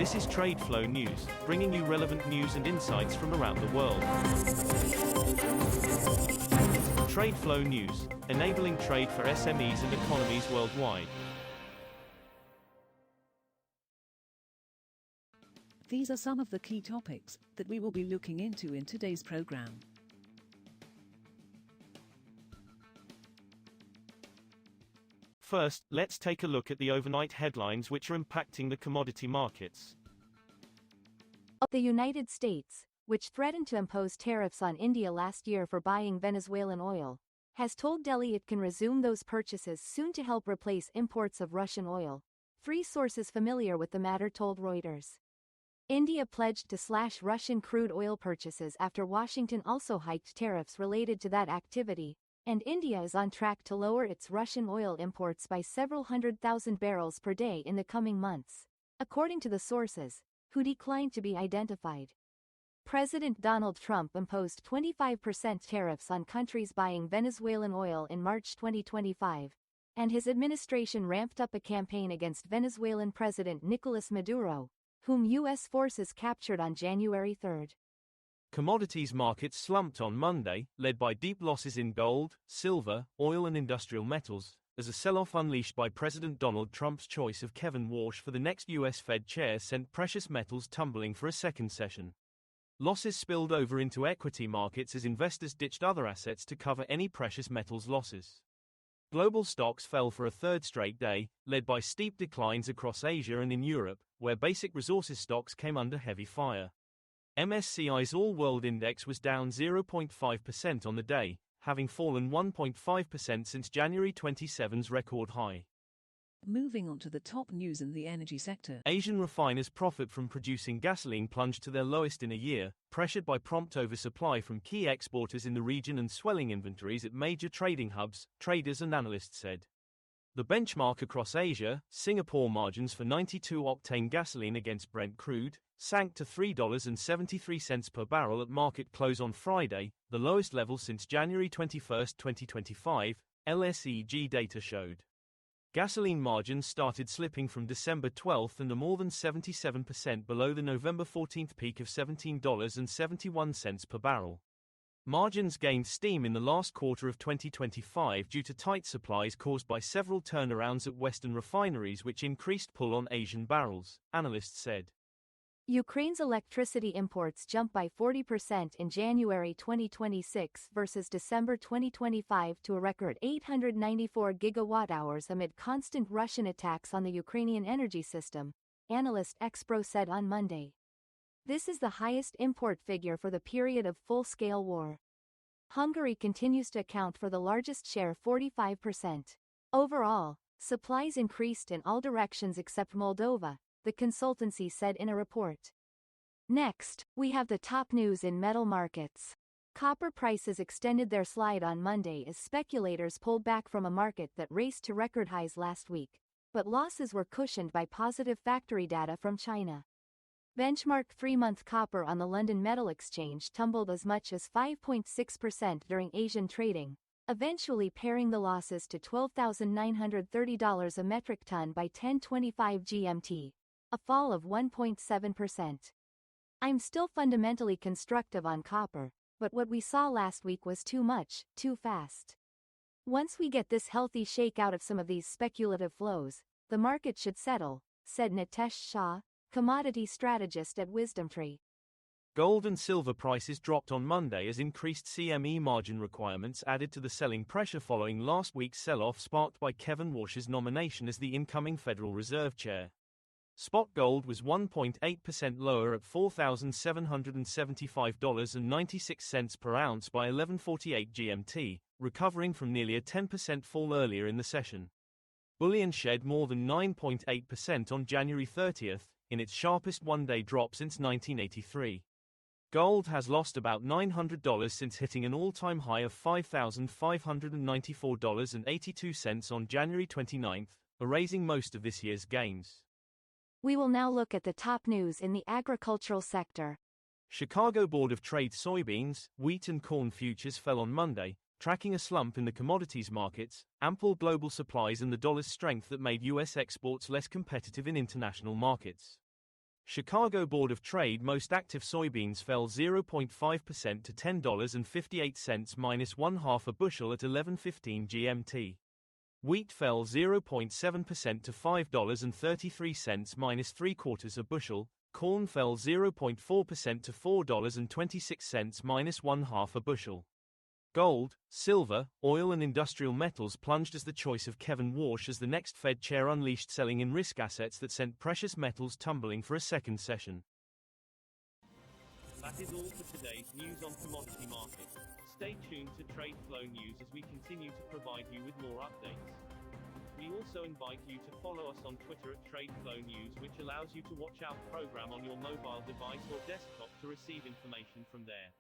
This is TradeFlow News, bringing you relevant news and insights from around the world. TradeFlow News, enabling trade for SMEs and economies worldwide. These are some of the key topics that we will be looking into in today's program. First, let's take a look at the overnight headlines which are impacting the commodity markets. The United States, which threatened to impose tariffs on India last year for buying Venezuelan oil, has told Delhi it can resume those purchases soon to help replace imports of Russian oil. Three sources familiar with the matter told Reuters. India pledged to slash Russian crude oil purchases after Washington also hiked tariffs related to that activity, and India is on track to lower its Russian oil imports by several 100,000 barrels per day in the coming months, according to the sources, who declined to be identified. President Donald Trump imposed 25% tariffs on countries buying Venezuelan oil in March 2025, and his administration ramped up a campaign against Venezuelan President Nicolas Maduro, whom U.S. forces captured on January 3. Commodities markets slumped on Monday, led by deep losses in gold, silver, oil and industrial metals, as a sell-off unleashed by President Donald Trump's choice of Kevin Warsh for the next U.S. Fed chair sent precious metals tumbling for a second session. Losses spilled over into equity markets as investors ditched other assets to cover any precious metals losses. Global stocks fell for a third straight day, led by steep declines across Asia and in Europe, where basic resources stocks came under heavy fire. MSCI's All-World Index was down 0.5% on the day, having fallen 1.5% since January 27's record high. Moving on to the top news in the energy sector. Asian refiners' profit from producing gasoline plunged to their lowest in a year, pressured by prompt oversupply from key exporters in the region and swelling inventories at major trading hubs, traders and analysts said. The benchmark across Asia, Singapore margins for 92-octane gasoline against Brent crude, sank to $3.73 per barrel at market close on Friday, the lowest level since January 21, 2025, LSEG data showed. Gasoline margins started slipping from December 12 and are more than 77% below the November 14 peak of $17.71 per barrel. Margins gained steam in the last quarter of 2025 due to tight supplies caused by several turnarounds at Western refineries which increased pull on Asian barrels, analysts said. Ukraine's electricity imports jumped by 40% in January 2026 versus December 2025 to a record 894 gigawatt-hours amid constant Russian attacks on the Ukrainian energy system, analyst Expro said on Monday. This is the highest import figure for the period of full-scale war. Hungary continues to account for the largest share, 45%. Overall, supplies increased in all directions except Moldova, the consultancy said in a report. Next, we have the top news in metal markets. Copper prices extended their slide on Monday as speculators pulled back from a market that raced to record highs last week, but losses were cushioned by positive factory data from China. Benchmark 3-month copper on the London Metal Exchange tumbled as much as 5.6% during Asian trading, eventually paring the losses to $12,930 a metric ton by 10:25 GMT, a fall of 1.7%. I'm still fundamentally constructive on copper, but what we saw last week was too much, too fast. Once we get this healthy shake out of some of these speculative flows, the market should settle, said Nitesh Shah, commodity strategist at WisdomTree. Gold and silver prices dropped on Monday as increased CME margin requirements added to the selling pressure following last week's sell-off sparked by Kevin Warsh's nomination as the incoming Federal Reserve Chair. Spot gold was 1.8% lower at $4,775.96 per ounce by 11:48 GMT, recovering from nearly a 10% fall earlier in the session. Bullion shed more than 9.8% on January 30, in its sharpest one-day drop since 1983. Gold has lost about $900 since hitting an all-time high of $5,594.82 on January 29, erasing most of this year's gains. We will now look at the top news in the agricultural sector. Chicago Board of Trade soybeans, wheat and corn futures fell on Monday, tracking a slump in the commodities markets, ample global supplies and the dollar's strength that made U.S. exports less competitive in international markets. Chicago Board of Trade most active soybeans fell 0.5% to $10.58 minus 1/2 a bushel at 11:15 GMT. Wheat fell 0.7% to $5.33 minus 3/4 a bushel. Corn fell 0.4% to $4.26 minus 1/2 a bushel. Gold, silver, oil and industrial metals plunged as the choice of Kevin Warsh as the next Fed chair unleashed selling in risk assets that sent precious metals tumbling for a second session. That is all for today's news on commodity markets. Stay tuned to TradeFlow News as we continue to provide you with more updates. We also invite you to follow us on Twitter at TradeFlow News, which allows you to watch our program on your mobile device or desktop to receive information from there.